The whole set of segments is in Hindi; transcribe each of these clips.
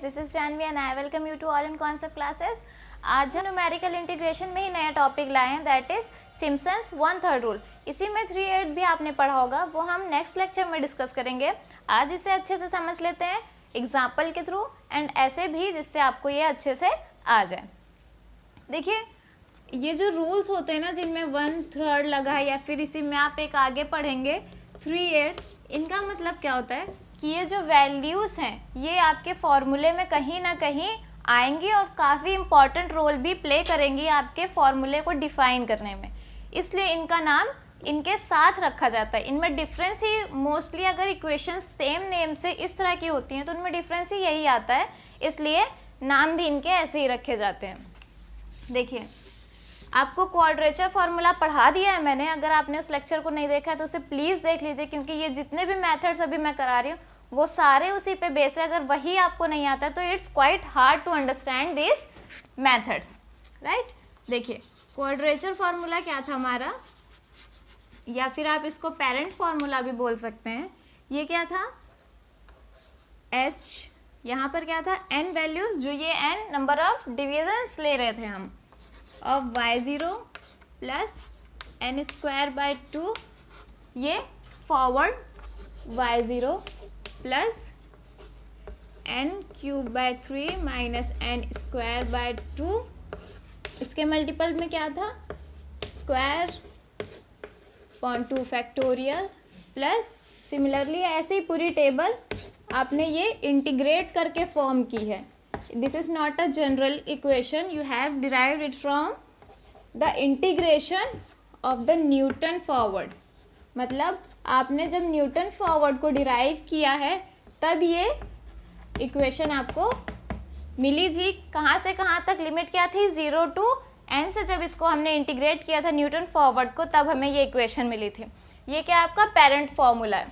This is Janhvi and I welcome you to all in concept classes. आज हम न्यूमेरिकल इंटीग्रेशन में ही नया टॉपिक लाए हैं, दैट इज सिम्पसन्स 1/3 रूल। इसी में 3/8 भी आपने पढ़ा होगा, वो हम नेक्स्ट लेक्चर में डिस्कस करेंगे। आज इसे अच्छे से समझ लेते हैं एग्जाम्पल के थ्रू एंड ऐसे भी जिससे आपको ये अच्छे से आ जाए। देखिए ये जो रूल्स होते हैं ना, जिनमें 1/3 लगा है या फिर इसी में आप एक आगे पढ़ेंगे 3/8, इनका मतलब क्या होता है कि ये जो वैल्यूज़ हैं ये आपके फॉर्मूले में कहीं ना कहीं आएंगी और काफ़ी इम्पॉर्टेंट रोल भी प्ले करेंगी आपके फॉर्मूले को डिफाइन करने में, इसलिए इनका नाम इनके साथ रखा जाता है। इनमें डिफरेंस ही मोस्टली, अगर इक्वेशंस सेम नेम से इस तरह की होती हैं तो उनमें डिफरेंस ही यही आता है, इसलिए नाम भी इनके ऐसे ही रखे जाते हैं। देखिए आपको क्वाड्रेचर फार्मूला पढ़ा दिया है मैंने, अगर आपने उस लेक्चर को नहीं देखा है तो उसे प्लीज़ देख लीजिए, क्योंकि ये जितने भी मेथड्स अभी मैं करा रही हूँ वो सारे उसी पे बेस है। अगर वही आपको नहीं आता है तो it's quite hard to understand this methods, right. देखिए क्वाड्रेचर फार्मूला क्या था हमारा, या फिर आप इसको पेरेंट फार्मूला भी बोल सकते हैं। ये क्या था, h, यहाँ पर क्या था n वैल्यूज, जो ये n नंबर ऑफ डिविजन्स ले रहे थे हम, ऑफ y0 प्लस n²/2, ये forward y0 plus n³ minus n²/2, इसके मल्टीपल में क्या था square upon 2 factorial, plus similarly ऐसे ही पूरी टेबल आपने ये इंटीग्रेट करके फॉर्म की है। This is not a general equation, you have derived it from the integration of the Newton forward. मतलब आपने जब न्यूटन फॉरवर्ड को डिराइव किया है तब ये इक्वेशन आपको मिली थी। कहाँ से कहाँ तक लिमिट क्या थी, 0 to n से जब इसको हमने इंटीग्रेट किया था न्यूटन फॉरवर्ड को, तब हमें ये इक्वेशन मिली थी। ये क्या आपका पेरेंट फॉर्मूला है।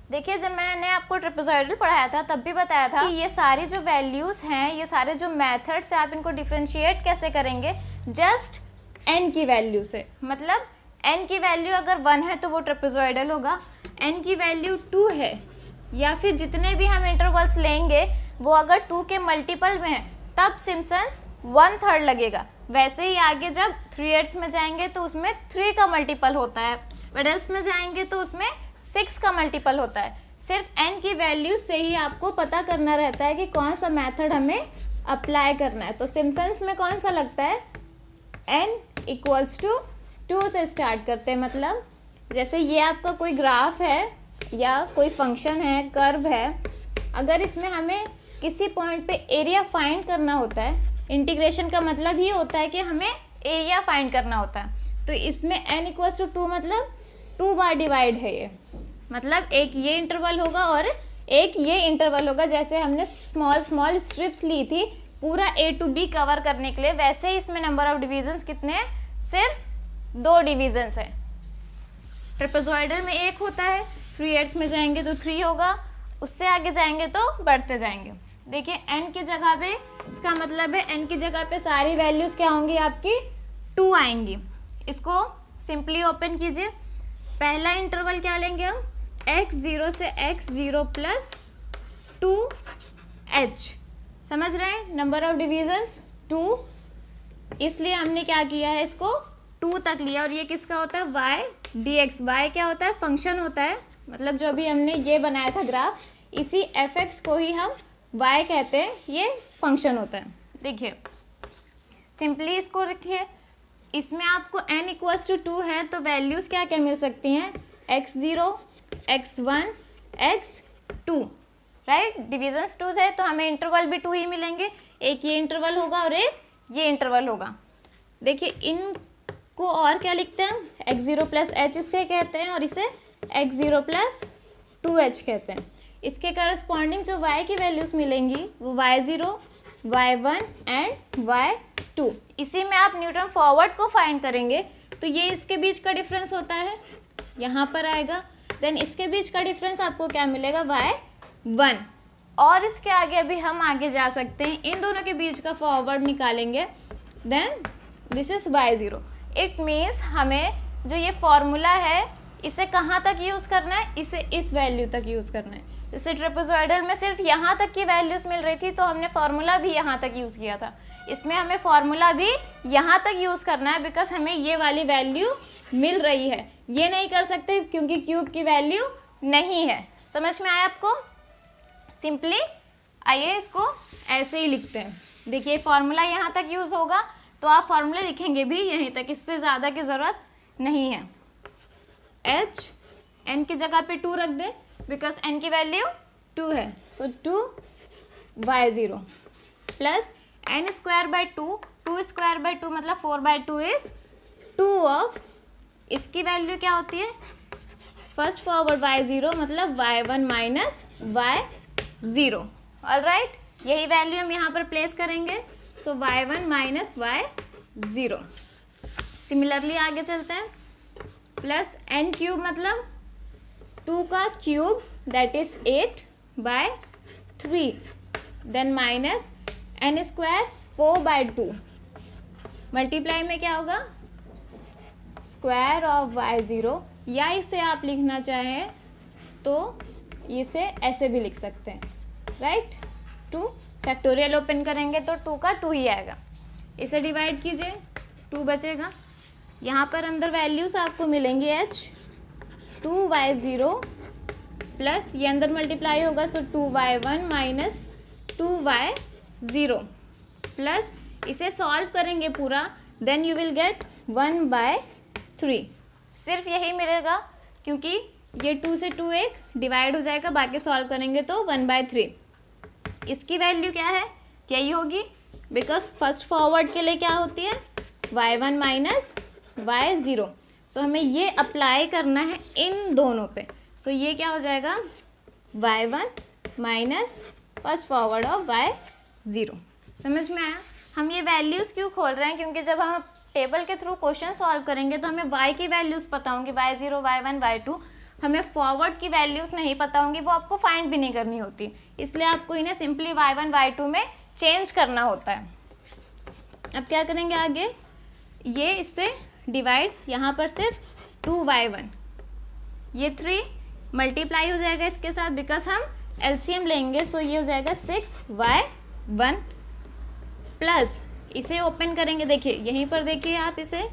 देखिए जब मैंने आपको ट्रेपेजॉइडल पढ़ाया था तब भी बताया था कि ये सारी जो वैल्यूज़ हैं, ये सारे जो मेथड्स हैं, आप इनको डिफ्रेंशिएट कैसे करेंगे, जस्ट n की वैल्यू से। मतलब n की वैल्यू अगर 1 है तो वो ट्रेपेजॉइडल होगा, n की वैल्यू 2 है या फिर जितने भी हम इंटरवल्स लेंगे वो अगर 2 के मल्टीपल में है तब सिम्पसन्स 1/3 लगेगा। वैसे ही आगे जब 3/8 में जाएंगे तो उसमें 3 का मल्टीपल होता है, वेडल्स में जाएंगे तो उसमें 6 का मल्टीपल होता है। सिर्फ n की वैल्यू से ही आपको पता करना रहता है कि कौन सा मेथड हमें अप्लाई करना है। तो सिम्पसन्स में कौन सा लगता है, n = 2 से स्टार्ट करते हैं। मतलब जैसे ये आपका कोई ग्राफ है या कोई फंक्शन है, कर्व है, अगर इसमें हमें किसी पॉइंट पे एरिया फाइंड करना होता है, इंटीग्रेशन का मतलब ये होता है कि हमें एरिया फाइंड करना होता है, तो इसमें n = 2 मतलब 2 बार डिवाइड है ये, मतलब एक ये इंटरवल होगा और एक ये इंटरवल होगा। जैसे हमने स्मॉल स्ट्रिप्स ली थी पूरा A to B कवर करने के लिए, वैसे ही इसमें नंबर ऑफ डिविजन्स कितने हैं, सिर्फ 2 डिविजन्स हैं। ट्रेपेजॉइडल में 1 होता है, 3/8 में जाएंगे तो 3 होगा, उससे आगे जाएंगे तो बढ़ते जाएंगे। देखिए n की जगह पे, इसका मतलब है n की जगह पे सारी वैल्यूज़ क्या होंगी आपकी 2 आएंगी। इसको सिंपली ओपन कीजिए, पहला इंटरवल क्या लेंगे हम, x0 से x0 प्लस 2h, समझ रहे हैं, नंबर ऑफ डिविजन्स 2, इसलिए हमने क्या किया है, इसको 2 तक लिया। और ये किसका होता है, y dx, y क्या होता है, फंक्शन होता है। मतलब जो अभी हमने ये बनाया था ग्राफ, इसी fx को ही हम y कहते हैं, ये फंक्शन होता है। देखिए सिंपली इसको रखिए, इसमें आपको n = 2 है तो वैल्यूज़ क्या क्या मिल सकती हैं, x0, x1, x2, right. Divisions 2 थे तो हमें इंटरवल भी 2 ही मिलेंगे, एक ये इंटरवल होगा और एक ये इंटरवल होगा। देखिए इनको और क्या लिखते हैं, x0 प्लस h इसके कहते हैं और इसे x0 प्लस 2h कहते हैं। इसके करस्पॉन्डिंग जो y की वैल्यूज़ मिलेंगी वो y0, y1 एंड y2। इसी में आप न्यूटन फॉरवर्ड को फाइंड करेंगे तो ये इसके बीच का डिफरेंस होता है, यहाँ पर आएगा। देन इसके बीच का डिफरेंस आपको क्या मिलेगा, y1। और इसके आगे भी हम आगे जा सकते हैं, इन दोनों के बीच का फॉरवर्ड निकालेंगे, then this is y0। It means हमें जो ये फॉर्मूला है इसे कहाँ तक यूज़ करना है, इसे इस वैल्यू तक यूज़ करना है। जैसे ट्रेपेजॉइडल में सिर्फ यहाँ तक की वैल्यूज मिल रही थी तो हमने फॉर्मूला भी यहाँ तक यूज़ किया था। इसमें हमें फॉर्मूला भी यहाँ तक यूज़ करना है बिकॉज हमें ये वाली वैल्यू मिल रही है। ये नहीं कर सकते क्योंकि क्यूब की वैल्यू नहीं है। समझ में आया आपको? सिंपली आइए इसको ऐसे ही लिखते हैं। देखिए फॉर्मूला यहाँ तक यूज़ होगा तो आप फॉर्मूला लिखेंगे भी यहीं तक, इससे ज़्यादा की ज़रूरत नहीं है। h n की जगह पे 2 रख दें बिकॉज n की वैल्यू 2 है। सो 2y0 plus n square by 2 square by 2 मतलब 4/2 इज 2 ऑफ, इसकी वैल्यू क्या होती है फर्स्ट फॉरवर्ड y0 मतलब y1 माइनस y0। ऑलराइट, यही वैल्यू हम यहाँ पर प्लेस करेंगे। सो y1 माइनस y0। सिमिलरली आगे चलते हैं। प्लस n क्यूब मतलब 2 का cube that is 8/3 then minus n square 4/2 multiply में क्या होगा स्क्वायर ऑफ y0, या इसे आप लिखना चाहें तो इसे ऐसे भी लिख सकते हैं, राइट। 2 फैक्टोरियल ओपन करेंगे तो 2 का 2 ही आएगा। इसे डिवाइड कीजिए, 2 बचेगा। यहाँ पर अंदर वैल्यूज आपको मिलेंगी h 2y0 प्लस ये अंदर मल्टीप्लाई होगा सो 2y1 माइनस 2y0 प्लस इसे सॉल्व करेंगे पूरा देन यू विल गेट 1/3। सिर्फ यही मिलेगा क्योंकि ये 2 से 2 एक डिवाइड हो जाएगा, बाकी सॉल्व करेंगे तो 1/3। इसकी वैल्यू क्या है, क्या ही होगी बिकॉज फर्स्ट फॉरवर्ड के लिए क्या होती है y1 माइनस y0। सो हमें ये अप्लाई करना है इन दोनों पे। सो ये क्या हो जाएगा y1 minus first forward of y0। समझ में आया? हम ये वैल्यूज़ क्यों खोल रहे हैं क्योंकि जब हम टेबल के थ्रू क्वेश्चन सॉल्व करेंगे तो हमें y की वैल्यूज़ पता होंगी y0 y1 y2, हमें फॉरवर्ड की वैल्यूज़ नहीं पता होंगी, वो आपको फाइंड भी नहीं करनी होती, इसलिए आपको इन्हें सिंपली y1 y2 में चेंज करना होता है। अब क्या करेंगे आगे, ये इससे डिवाइड, यहाँ पर सिर्फ 2y1, ये 3 मल्टीप्लाई हो जाएगा इसके साथ बिकॉज हम एलसीएम लेंगे। सो ये हो जाएगा 6y1 प्लस इसे ओपन करेंगे, देखिए यहीं पर देखिए आप इसे,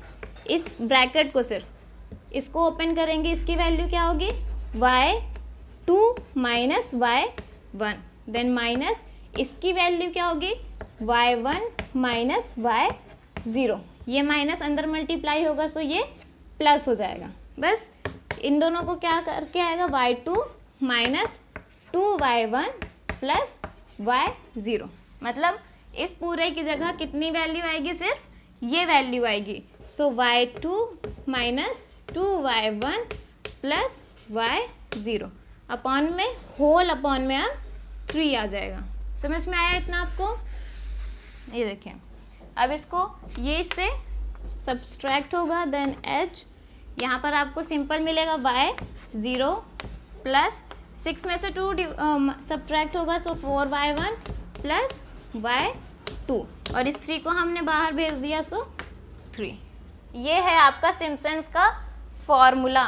इस ब्रैकेट को सिर्फ इसको ओपन करेंगे, इसकी वैल्यू क्या होगी y2 minus y1 then minus इसकी वैल्यू क्या होगी y1 माइनस y0। ये माइनस अंदर मल्टीप्लाई होगा सो ये प्लस हो जाएगा। बस इन दोनों को क्या करके आएगा y2 minus 2y1 plus y0, मतलब इस पूरे की जगह कितनी वैल्यू आएगी, सिर्फ ये वैल्यू आएगी। सो y2 minus 2y1 plus y0 upon में होल अपॉन में अब 3 आ जाएगा। समझ में आया इतना आपको? ये देखें, अब इसको ये इससे सब्सट्रैक्ट होगा देन h, यहाँ पर आपको सिंपल मिलेगा y0 प्लस 6 में से 2 सब्ट्रैक्ट होगा सो 4y1 प्लस y2 और इस 3 को हमने बाहर भेज दिया सो 3। ये है आपका सिम्पसन्स का फॉर्मूला।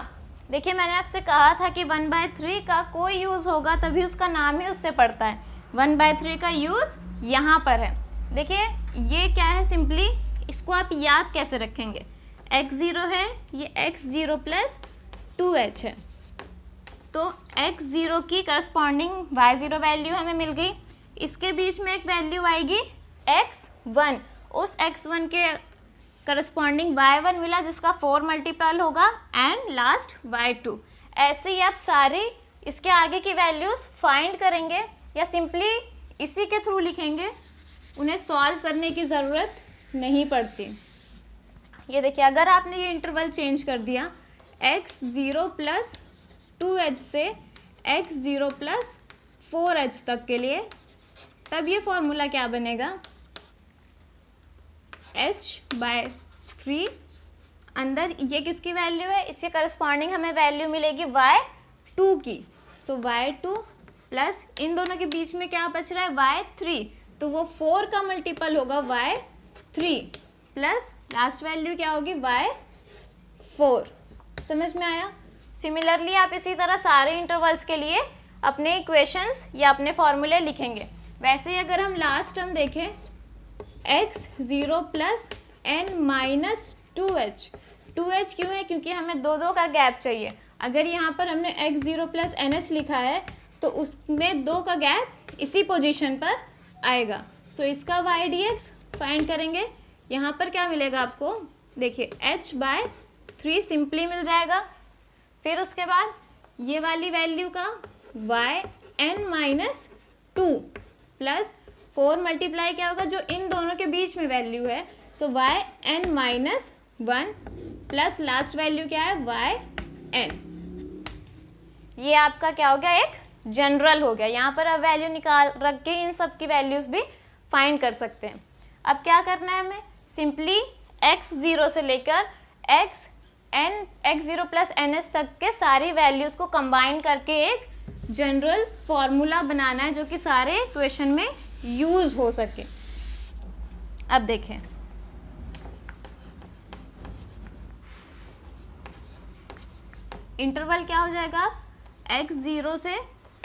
देखिए मैंने आपसे कहा था कि 1/3 का कोई यूज़ होगा तभी उसका नाम ही उससे पड़ता है। 1/3 का यूज़ यहाँ पर है। देखिए ये क्या है, सिंपली इसको आप याद कैसे रखेंगे, x0 है, ये x0 प्लस 2h है, तो x0 की करस्पॉन्डिंग y0 वैल्यू हमें मिल गई। इसके बीच में एक वैल्यू आएगी x1, उस x1 के करस्पॉन्डिंग y1 मिला जिसका 4 मल्टीपल होगा एंड लास्ट y2। ऐसे ही आप सारे इसके आगे की वैल्यूज़ फाइंड करेंगे या सिंपली इसी के थ्रू लिखेंगे, उन्हें सॉल्व करने की ज़रूरत नहीं पड़ती। ये देखिए अगर आपने ये इंटरवल चेंज कर दिया x0 प्लस 2h से x0 प्लस 4h तक के लिए, तब ये फॉर्मूला क्या बनेगा h/3 अंदर ये किसकी वैल्यू है, इसके करस्पॉन्डिंग हमें वैल्यू मिलेगी y2 की। सो y2 प्लस इन दोनों के बीच में क्या बच रहा है y3, तो वो 4 का मल्टीपल होगा y3 प्लस लास्ट वैल्यू क्या होगी y4। समझ में आया? सिमिलरली आप इसी तरह सारे इंटरवल्स के लिए अपने इक्वेशंस या अपने फॉर्मूले लिखेंगे। वैसे ही अगर हम लास्ट टर्म देखें x0 plus n minus 2h, 2h क्यों है? क्योंकि हमें दो का गैप चाहिए। अगर यहाँ पर हमने x0 प्लस nh लिखा है तो उसमें 2 का गैप इसी पोजीशन पर आएगा। सो इसका y dx फाइंड करेंगे। यहाँ पर क्या मिलेगा आपको? देखिए h/3 सिंपली मिल जाएगा। फिर उसके बाद ये वाली वैल्यू का yn माइनस 2 प्लस 4 मल्टीप्लाई क्या होगा? जो इन दोनों के बीच में वैल्यू है, सो yn minus 1 plus last value क्या है? yn। ये आपका क्या हो गया? एक जनरल हो गया। यहाँ पर अब वैल्यू निकाल रख के इन सब की वैल्यूज भी फाइंड कर सकते हैं। अब क्या करना है हमें? सिंपली x0 से लेकर x0 प्लस ns तक के सारी वैल्यूज को कंबाइन करके एक जनरल फॉर्मूला बनाना है जो कि सारे क्वेश्चन में यूज हो सके। अब देखें, इंटरवल क्या हो जाएगा? x0 से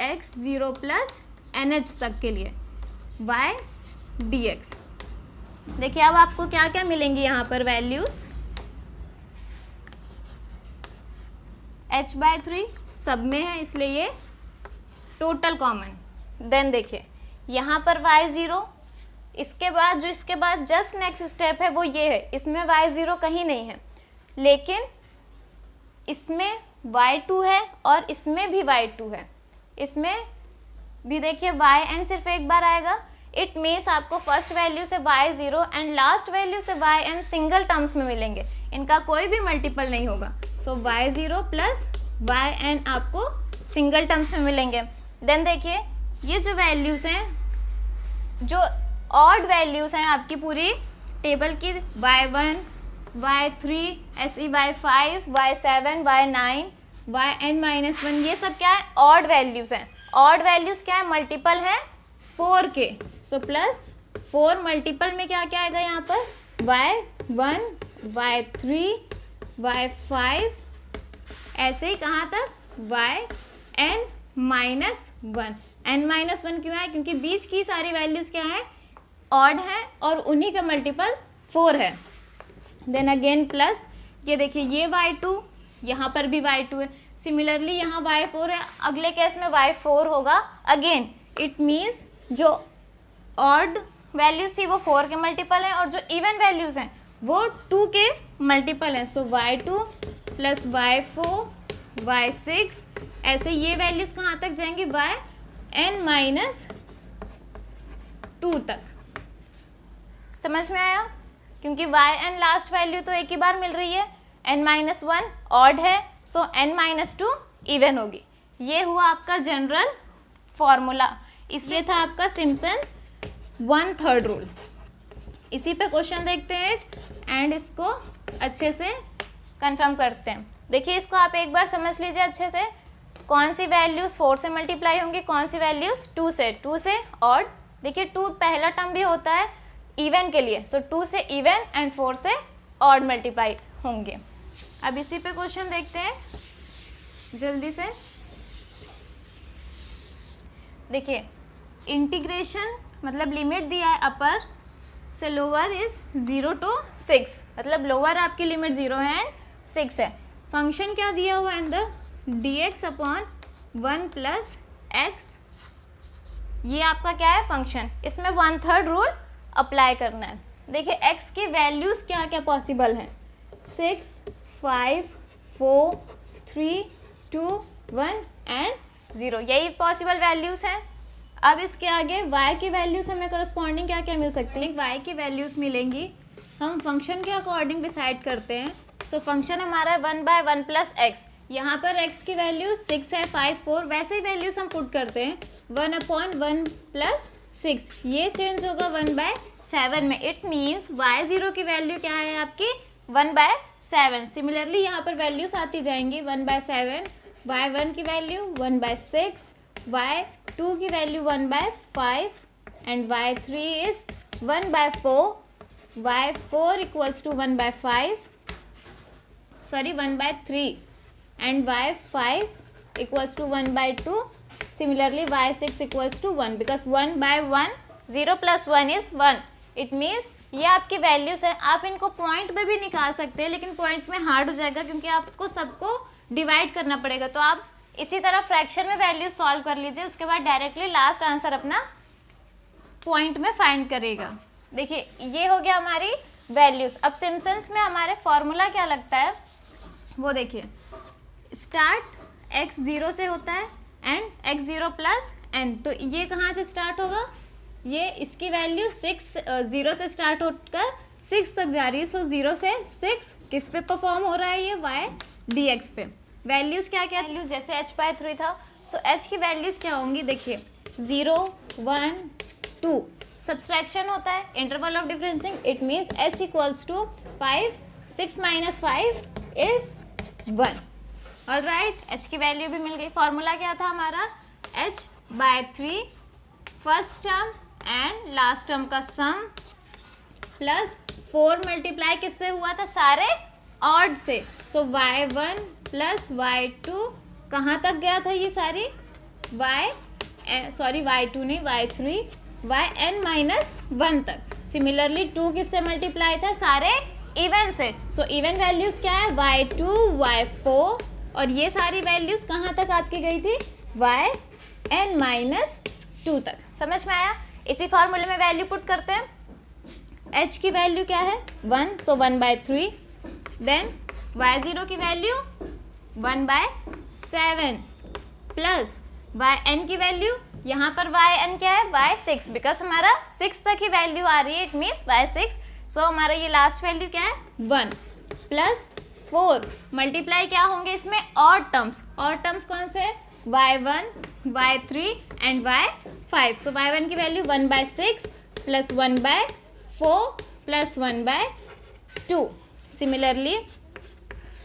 x0 प्लस nh तक के लिए y dx। देखिए अब आपको क्या क्या मिलेंगी यहाँ पर वैल्यूज? h/3 सब में है इसलिए ये टोटल कॉमन। देन देखिए यहाँ पर y0, इसके बाद जो इसके बाद जस्ट नेक्स्ट स्टेप है वो ये है, इसमें y0 कहीं नहीं है, लेकिन इसमें y2 है और इसमें भी y2 है। इसमें भी देखिए yn सिर्फ एक बार आएगा। इट मीन्स आपको फर्स्ट वैल्यू से y0 एंड लास्ट वैल्यू से yn सिंगल टर्म्स में मिलेंगे, इनका कोई भी मल्टीपल नहीं होगा। सो y0 प्लस yn आपको सिंगल टर्म्स में मिलेंगे। देन देखिए ये जो वैल्यूज हैं, जो ऑड वैल्यूज हैं आपकी पूरी टेबल की, y1, y3, ऐसे y5, y7, y9, yn minus 1, ये सब क्या है? ऑड वैल्यूज हैं। ऑड वैल्यूज क्या है? मल्टीपल है 4 के। सो प्लस 4 मल्टीपल में क्या क्या आएगा यहाँ पर? y1, y3, y5, ऐसे ही कहाँ तक? yn minus 1। n माइनस 1 क्यों है? क्योंकि बीच की सारी वैल्यूज क्या है? ऑड है और उन्हीं का मल्टीपल 4 है। देन अगेन प्लस ये देखिए ये y2, यहाँ पर भी y2 है। सिमिलरली यहाँ y4 है, अगले केस में y4 होगा। अगेन इट मीन्स जो ऑड वैल्यूज थी वो 4 के मल्टीपल हैं और जो इवन वैल्यूज हैं वो 2 के मल्टीपल हैं। सो y2 प्लस y4, y6, ऐसे ये वैल्यूज कहाँ तक जाएंगी? yn माइनस 2 तक। समझ में आया? क्योंकि yn लास्ट वैल्यू तो एक ही बार मिल रही है, n माइनस 1 ऑड है, सो n माइनस 2 इवन होगी। ये हुआ आपका जनरल फॉर्मूला। इसलिए था आपका सिम्पसन्स 1/3 रूल। इसी पे क्वेश्चन देखते हैं एंड इसको अच्छे से कंफर्म करते हैं। देखिए इसको आप एक बार समझ लीजिए अच्छे से, कौन सी वैल्यूज 4 से मल्टीप्लाई होंगी, कौन सी वैल्यूज 2 से ऑड। देखिए 2 पहला टर्म भी होता है इवन के लिए, सो 2 से इवन एंड 4 से ऑड मल्टीप्लाई होंगे। अब इसी पे क्वेश्चन देखते हैं जल्दी से। देखिए इंटीग्रेशन मतलब लिमिट दिया है अपर से लोअर इज 0 to 6, मतलब लोअर आपकी लिमिट 0 है एंड 6 है। फंक्शन क्या दिया हुआ है अंदर? dx अपॉन 1 प्लस एक्स, ये आपका क्या है? फंक्शन। इसमें 1/3 रूल अप्लाई करना है। देखिए x की वैल्यूज क्या क्या पॉसिबल हैं? 6, 5, 4, 3, 2, 1 एंड 0, यही पॉसिबल वैल्यूज हैं। अब इसके आगे y की वैल्यूज हमें करस्पॉन्डिंग क्या क्या मिल सकती है? y की वैल्यूज मिलेंगी, हम फंक्शन के अकॉर्डिंग डिसाइड करते हैं। सो फंक्शन हमारा 1/1 प्लस एक्स, यहाँ पर x की वैल्यू 6 है, 5, 4, वैसे ही वैल्यूज हम पुट करते हैं 1/1 प्लस 6, ये चेंज होगा 1/7 में। इट मीन्स y0 की वैल्यू क्या है आपकी? 1/7। सिमिलरली यहाँ पर वैल्यूज आती जाएंगी 1/7, y1 की वैल्यू 1/6, y2 की value 1/5 and y3 is 1/4, y4 equals to 1/5, sorry 1/3 and y5 equals to 1/2 Similarly, y6 equals to 1 because 1 by 1, 0 plus 1 is 1. It means ये आपकी वैल्यूज है. आप इनको पॉइंट में भी निकाल सकते हैं, लेकिन पॉइंट में हार्ड हो जाएगा क्योंकि आपको सबको डिवाइड करना पड़ेगा. तो आप इसी तरह फ्रैक्शन में वैल्यू सॉल्व कर लीजिए, उसके बाद डायरेक्टली लास्ट आंसर अपना पॉइंट में फाइंड करेगा. देखिए ये हो गया हमारी वैल्यूज. अब सिम्पसन्स में हमारे फॉर्मूला क्या लगता है वो देखिए. स्टार्ट x 0 से होता है एंड x 0 प्लस n. तो ये कहाँ से स्टार्ट होगा, ये इसकी वैल्यू 0 से स्टार्ट होकर 6 तक जा रही है. सो 0 से 6 किस पे परफॉर्म हो रहा है, ये y dx पे. वैल्यूज क्या क्या वैल्यू जैसे h बाय 3 था. सो h की वैल्यूज क्या होंगी देखिए 0 1 2. सब्सट्रैक्शन होता है, interval of differencing. It means h equals to 5. 6 minus 5 is 1. Alright, h की वैल्यू भी मिल गई. फॉर्मूला क्या था हमारा, h by 3 first term and last term का सम प्लस 4 मल्टीप्लाई किससे हुआ था, सारे ऑड से. सो y1 प्लस y2 कहाँ तक गया था, ये सारी y2 नहीं y3 yn माइनस 1 तक. सिमिलरली 2 किससे मल्टीप्लाई था, सारे इवन से. सो इवन वैल्यूज क्या है, y2 y4 और ये सारी वैल्यूज कहाँ तक आपकी गई थी, yn माइनस 2 तक. समझ में आया. इसी फॉर्मूले में वैल्यू पुट करते हैं. h की वैल्यू क्या है 1, सो 1 बाय 3. देन y0 की वैल्यू 1 बाय 7 प्लस yn की वैल्यू, यहाँ पर yn क्या है y6 बिकॉज हमारा 6 तक ही वैल्यू आ रही है. It means y6. सो हमारा ये लास्ट वैल्यू क्या है 1 प्लस 4 मल्टीप्लाई क्या होंगे इसमें ऑड टर्म्स. ऑड टर्म्स कौन से, y1 y3 and y5. So y1 की value 1 by 6 plus 1 by 4 plus 1 by 2. Similarly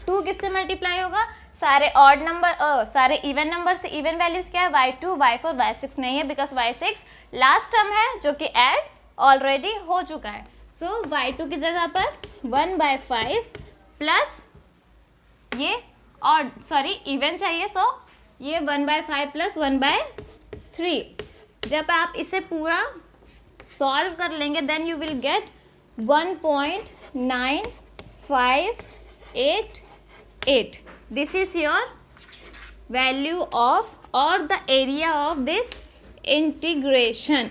2 किससे मल्टीप्लाई होगा, सारे ऑड नंबर सारे इवन नंबर से. इवन वैल्यूज क्या है y2 y4 y6 नहीं है बिकॉज y6 लास्ट टर्म है जो कि ऐड ऑलरेडी हो चुका है. सो y2 की जगह पर 1 बाय 5 प्लस ये ऑड इवन चाहिए. सो ये 1 बाय 5 प्लस 1 बाय 3. जब आप इसे पूरा सॉल्व कर लेंगे then you will get 1.9588. This is your value of और the area of this integration.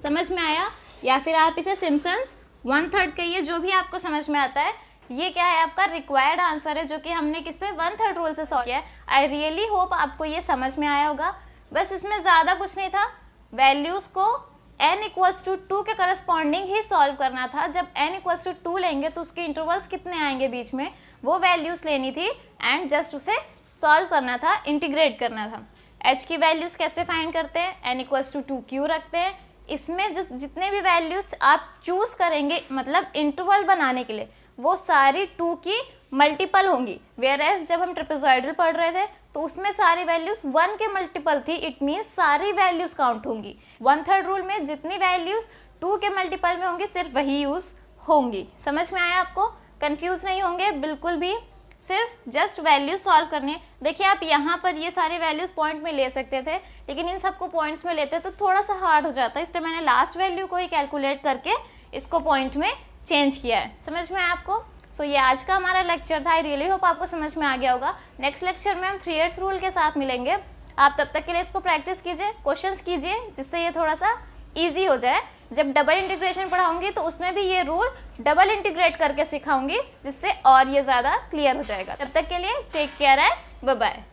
समझ में आया. या फिर आप इसे सिम्पसन्स 1/3 कहिए, जो भी आपको समझ में आता है. ये क्या है, आपका रिक्वायर्ड आंसर है जो कि हमने किससे 1/3 रूल से सॉल्व किया है. आई रियली होप आपको ये समझ में आया होगा. बस इसमें ज़्यादा कुछ नहीं था. वैल्यूज़ को n इक्वल्स टू 2 के करस्पॉन्डिंग ही सॉल्व करना था. जब n इक्वल्स टू 2 लेंगे तो उसके इंटरवल्स कितने आएंगे बीच में, वो वैल्यूज़ लेनी थी एंड जस्ट उसे सॉल्व करना था, इंटीग्रेट करना था. h की वैल्यूज़ कैसे फाइंड करते हैं, n इक्वल्स टू 2 क्यों रखते हैं. इसमें जो जितने भी वैल्यूज़ आप चूज़ करेंगे मतलब इंटरवल बनाने के लिए, वो सारी 2 की मल्टीपल होंगी. वेयर एज जब हम ट्रेपेजॉइडल पढ़ रहे थे तो उसमें सारी वैल्यूज 1 के मल्टीपल थी. इट मीन्स सारी वैल्यूज काउंट होंगी. 1/3 रूल में जितनी वैल्यूज 2 के मल्टीपल में होंगी सिर्फ वही यूज होंगी. समझ में आया आपको. कंफ्यूज नहीं होंगे बिल्कुल भी, सिर्फ जस्ट वैल्यूज सॉल्व करने. देखिए आप यहाँ पर ये सारी वैल्यूज पॉइंट में ले सकते थे, लेकिन इन सबको पॉइंट्स में लेते तो थोड़ा सा हार्ड हो जाता है. इसलिए मैंने लास्ट वैल्यू को ही कैलकुलेट करके इसको पॉइंट में चेंज किया है. समझ में आया आपको. सो ये आज का हमारा लेक्चर था. आई रियली होप आपको समझ में आ गया होगा. नेक्स्ट लेक्चर में हम 3/8 रूल के साथ मिलेंगे. आप तब तक के लिए इसको प्रैक्टिस कीजिए, क्वेश्चंस कीजिए, जिससे ये थोड़ा सा इजी हो जाए. जब डबल इंटीग्रेशन पढ़ाऊंगी तो उसमें भी ये रूल डबल इंटीग्रेट करके सिखाऊंगी, जिससे और ये ज़्यादा क्लियर हो जाएगा. तब तक के लिए take care and bye bye.